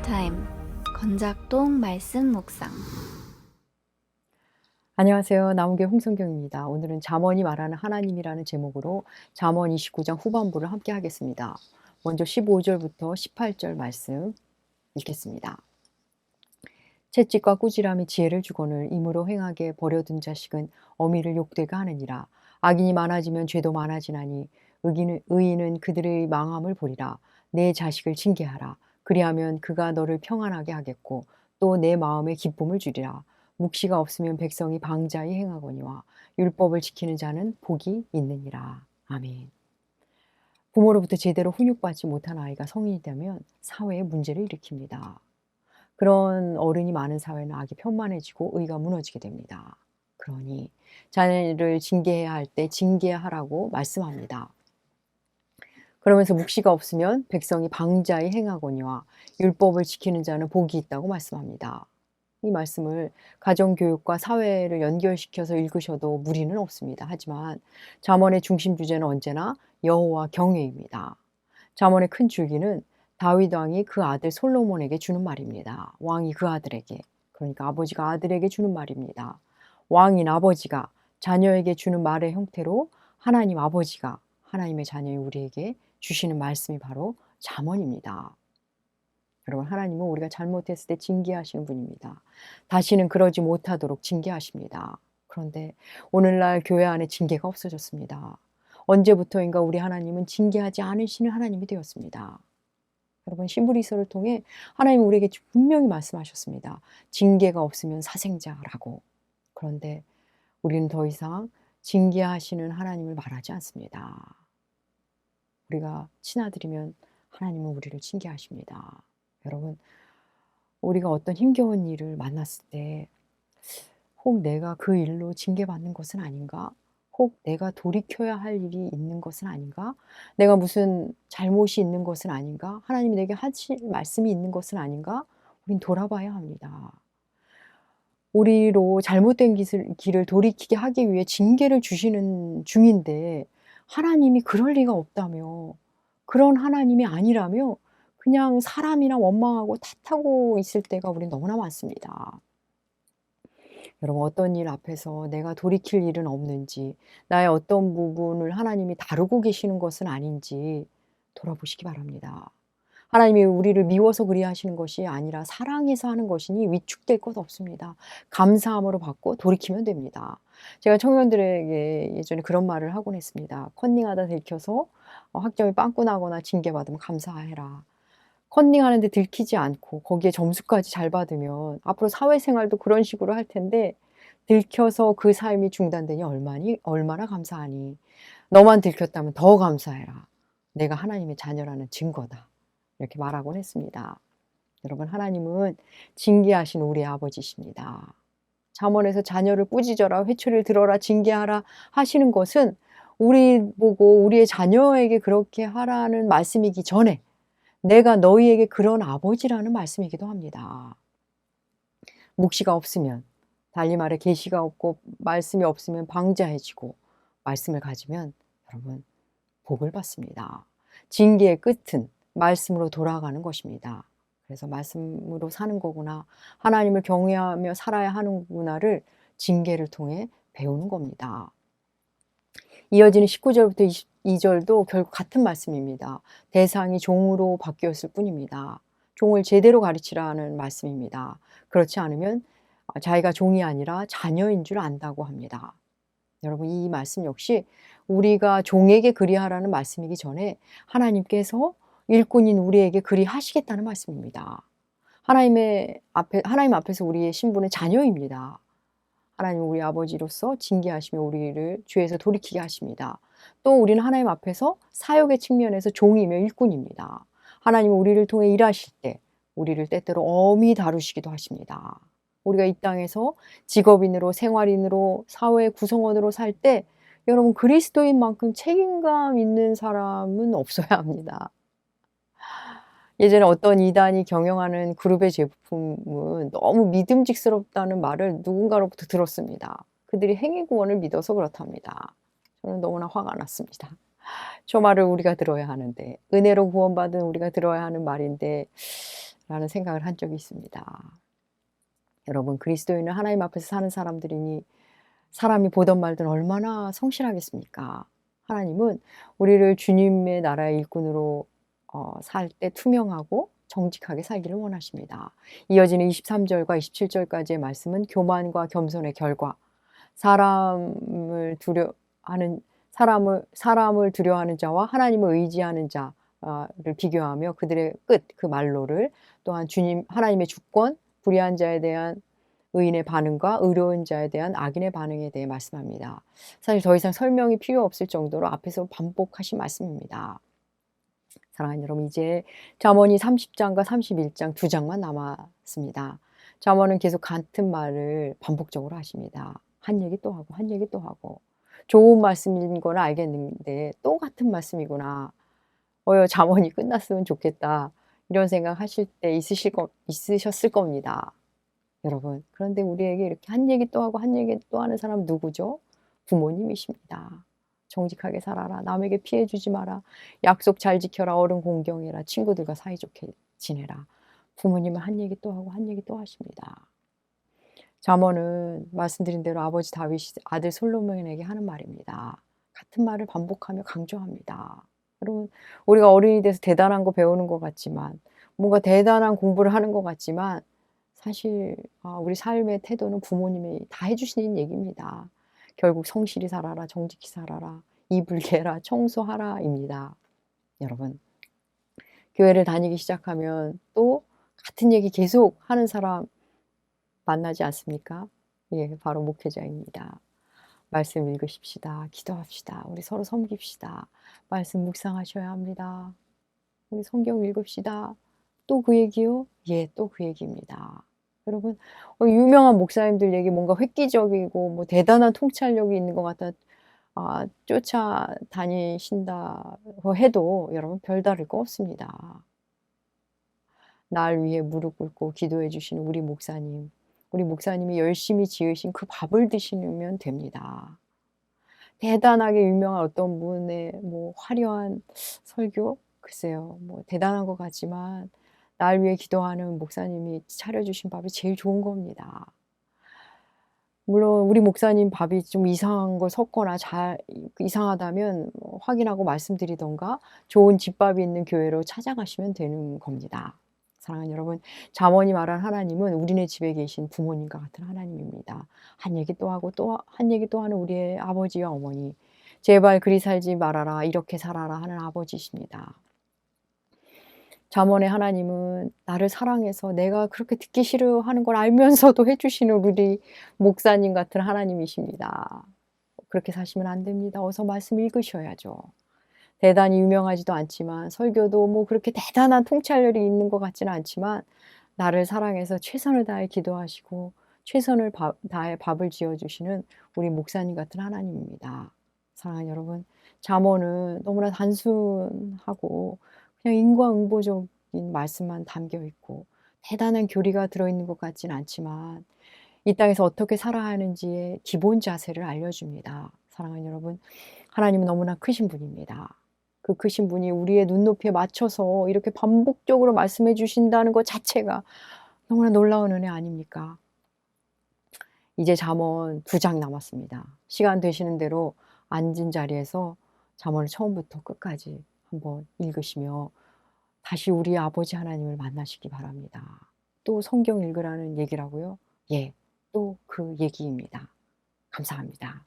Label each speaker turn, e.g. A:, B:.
A: 타임 건작동 말씀 묵상.
B: 안녕하세요. 나무교 홍성경입니다. 오늘은 잠언이 말하는 하나님이라는 제목으로 잠언 29장 후반부를 함께 하겠습니다. 먼저 15절부터 18절 말씀 읽겠습니다. 채찍과 꾸지람이 지혜를 주거늘 임으로 행하게 버려둔 자식은 어미를 욕되게 하느니라. 악인이 많아지면 죄도 많아지나니 의인은 그들의 망함을 보리라. 내 자식을 징계하라. 그리하면 그가 너를 평안하게 하겠고 또 내 마음에 기쁨을 주리라. 묵시가 없으면 백성이 방자히 행하거니와 율법을 지키는 자는 복이 있느니라. 아멘. 부모로부터 제대로 훈육받지 못한 아이가 성인이 되면 사회에 문제를 일으킵니다. 그런 어른이 많은 사회는 악이 편만해지고 의가 무너지게 됩니다. 그러니 자녀를 징계해야 할 때 징계하라고 말씀합니다. 그러면서 묵시가 없으면 백성이 방자히 행하거니와 율법을 지키는 자는 복이 있다고 말씀합니다. 이 말씀을 가정교육과 사회를 연결시켜서 읽으셔도 무리는 없습니다. 하지만 잠언의 중심 주제는 언제나 여호와 경외입니다. 잠언의 큰 줄기는 다윗 왕이 그 아들 솔로몬에게 주는 말입니다. 왕이 그 아들에게, 그러니까 아버지가 아들에게 주는 말입니다. 왕인 아버지가 자녀에게 주는 말의 형태로 하나님 아버지가 하나님의 자녀인 우리에게 주시는 말씀이 바로 잠언입니다. 여러분, 하나님은 우리가 잘못했을 때 징계하시는 분입니다. 다시는 그러지 못하도록 징계하십니다. 그런데 오늘날 교회 안에 징계가 없어졌습니다. 언제부터인가 우리 하나님은 징계하지 않으시는 하나님이 되었습니다. 여러분, 신부리서를 통해 하나님은 우리에게 분명히 말씀하셨습니다. 징계가 없으면 사생자라고. 그런데 우리는 더 이상 징계하시는 하나님을 말하지 않습니다. 우리가 친아들이면 하나님은 우리를 징계하십니다. 여러분, 우리가 어떤 힘겨운 일을 만났을 때 혹 내가 그 일로 징계받는 것은 아닌가? 혹 내가 돌이켜야 할 일이 있는 것은 아닌가? 내가 무슨 잘못이 있는 것은 아닌가? 하나님이 내게 하실 말씀이 있는 것은 아닌가? 우린 돌아봐야 합니다. 우리로 잘못된 길을 돌이키게 하기 위해 징계를 주시는 중인데 하나님이 그럴 리가 없다며, 그런 하나님이 아니라며 그냥 사람이나 원망하고 탓하고 있을 때가 우린 너무나 많습니다. 여러분, 어떤 일 앞에서 내가 돌이킬 일은 없는지, 나의 어떤 부분을 하나님이 다루고 계시는 것은 아닌지 돌아보시기 바랍니다. 하나님이 우리를 미워서 그리하시는 것이 아니라 사랑해서 하는 것이니 위축될 것 없습니다. 감사함으로 받고 돌이키면 됩니다. 제가 청년들에게 예전에 그런 말을 하곤 했습니다. 컨닝하다 들켜서 학점이 빵꾸 나거나 징계받으면 감사해라. 컨닝하는데 들키지 않고 거기에 점수까지 잘 받으면 앞으로 사회생활도 그런 식으로 할 텐데, 들켜서 그 삶이 중단되니 얼마나 감사하니. 너만 들켰다면 더 감사해라. 내가 하나님의 자녀라는 증거다. 이렇게 말하곤 했습니다. 여러분, 하나님은 징계하신 우리의 아버지십니다. 잠언에서 자녀를 꾸짖어라, 회초리를 들어라, 징계하라 하시는 것은 우리 보고 우리의 자녀에게 그렇게 하라는 말씀이기 전에 내가 너희에게 그런 아버지라는 말씀이기도 합니다. 묵시가 없으면, 달리 말해 계시가 없고 말씀이 없으면 방자해지고, 말씀을 가지면 여러분 복을 받습니다. 징계의 끝은 말씀으로 돌아가는 것입니다. 그래서 말씀으로 사는 거구나, 하나님을 경외하며 살아야 하는구나를 징계를 통해 배우는 겁니다. 이어지는 19절부터 22절도 결국 같은 말씀입니다. 대상이 종으로 바뀌었을 뿐입니다. 종을 제대로 가르치라는 말씀입니다. 그렇지 않으면 자기가 종이 아니라 자녀인 줄 안다고 합니다. 여러분, 이 말씀 역시 우리가 종에게 그리하라는 말씀이기 전에 하나님께서 일꾼인 우리에게 그리하시겠다는 말씀입니다. 하나님 앞에서 우리의 신분은 자녀입니다. 하나님은 우리 아버지로서 징계하시며 우리를 죄에서 돌이키게 하십니다. 또 우리는 하나님 앞에서 사역의 측면에서 종이며 일꾼입니다. 하나님은 우리를 통해 일하실 때 우리를 때때로 엄히 다루시기도 하십니다. 우리가 이 땅에서 직업인으로, 생활인으로, 사회 구성원으로 살 때 여러분, 그리스도인만큼 책임감 있는 사람은 없어야 합니다. 예전에 어떤 이단이 경영하는 그룹의 제품은 너무 믿음직스럽다는 말을 누군가로부터 들었습니다. 그들이 행위구원을 믿어서 그렇답니다. 저는 너무나 화가 났습니다. 저 말을 우리가 들어야 하는데, 은혜로 구원받은 우리가 들어야 하는 말인데 라는 생각을 한 적이 있습니다. 여러분, 그리스도인은 하나님 앞에서 사는 사람들이니 사람이 보던 말든 얼마나 성실하겠습니까? 하나님은 우리를 주님의 나라의 일꾼으로 살 때 투명하고 정직하게 살기를 원하십니다. 이어지는 23절과 27절까지의 말씀은 교만과 겸손의 결과, 사람을 두려워하는 자와 하나님을 의지하는 자를 비교하며 그들의 끝, 그 말로를 또한 주님 하나님의 주권, 불의한 자에 대한 의인의 반응과 의로운 자에 대한 악인의 반응에 대해 말씀합니다. 사실 더 이상 설명이 필요 없을 정도로 앞에서 반복하신 말씀입니다. 사랑하는 여러분, 이제 잠언이 30장과 31장 두 장만 남았습니다. 잠언은 계속 같은 말을 반복적으로 하십니다. 한 얘기 또 하고 한 얘기 또 하고. 좋은 말씀인 건 알겠는데 또 같은 말씀이구나. 잠언이 끝났으면 좋겠다. 이런 생각하실 때 있으셨을 겁니다. 여러분, 그런데 우리에게 이렇게 한 얘기 또 하고 한 얘기 또 하는 사람 누구죠? 부모님이십니다. 정직하게 살아라. 남에게 피해 주지 마라. 약속 잘 지켜라. 어른 공경해라. 친구들과 사이좋게 지내라. 부모님은 한 얘기 또 하고 한 얘기 또 하십니다. 잠언은 말씀드린 대로 아버지 다윗이 아들 솔로몬에게 하는 말입니다. 같은 말을 반복하며 강조합니다. 여러분, 우리가 어른이 돼서 대단한 거 배우는 것 같지만, 뭔가 대단한 공부를 하는 것 같지만 사실 우리 삶의 태도는 부모님이 다 해주시는 얘기입니다. 결국 성실히 살아라, 정직히 살아라, 이불 개라, 청소하라입니다. 여러분, 교회를 다니기 시작하면 또 같은 얘기 계속 하는 사람 만나지 않습니까? 예, 바로 목회자입니다. 말씀 읽으십시다. 기도합시다. 우리 서로 섬깁시다. 말씀 묵상하셔야 합니다. 우리 성경 읽읍시다. 또 그 얘기요? 예, 또 그 얘기입니다. 여러분, 유명한 목사님들 얘기 뭔가 획기적이고 뭐 대단한 통찰력이 있는 것 같아 쫓아다니신다고 해도 여러분 별다를 거 없습니다. 날 위해 무릎 꿇고 기도해 주시는 우리 목사님이 열심히 지으신 그 밥을 드시면 됩니다. 대단하게 유명한 어떤 분의 뭐 화려한 설교? 글쎄요, 뭐 대단한 것 같지만 날 위해 기도하는 목사님이 차려주신 밥이 제일 좋은 겁니다. 물론 우리 목사님 밥이 좀 이상한 걸 섞거나 이상하다면 확인하고 말씀드리던가 좋은 집밥이 있는 교회로 찾아가시면 되는 겁니다. 사랑하는 여러분, 잠언이 말한 하나님은 우리네 집에 계신 부모님과 같은 하나님입니다. 한 얘기 또 하고 또 한 얘기 또 하는 우리의 아버지와 어머니, 제발 그리 살지 말아라, 이렇게 살아라 하는 아버지십니다. 잠언의 하나님은 나를 사랑해서 내가 그렇게 듣기 싫어하는 걸 알면서도 해주시는 우리 목사님 같은 하나님이십니다. 그렇게 사시면 안 됩니다. 어서 말씀 읽으셔야죠. 대단히 유명하지도 않지만 설교도 뭐 그렇게 대단한 통찰력이 있는 것 같지는 않지만 나를 사랑해서 최선을 다해 기도하시고 최선을 다해 밥을 지어주시는 우리 목사님 같은 하나님입니다. 사랑하는 여러분, 잠언은 너무나 단순하고 그냥 인과응보적인 말씀만 담겨 있고 대단한 교리가 들어있는 것 같지는 않지만 이 땅에서 어떻게 살아야 하는지의 기본 자세를 알려줍니다. 사랑하는 여러분, 하나님은 너무나 크신 분입니다. 그 크신 분이 우리의 눈높이에 맞춰서 이렇게 반복적으로 말씀해 주신다는 것 자체가 너무나 놀라운 은혜 아닙니까? 이제 잠언 2장 남았습니다. 시간 되시는 대로 앉은 자리에서 잠언을 처음부터 끝까지 한번 읽으시며 다시 우리 아버지 하나님을 만나시기 바랍니다. 또 성경 읽으라는 얘기라고요? 예, 또 그 얘기입니다. 감사합니다.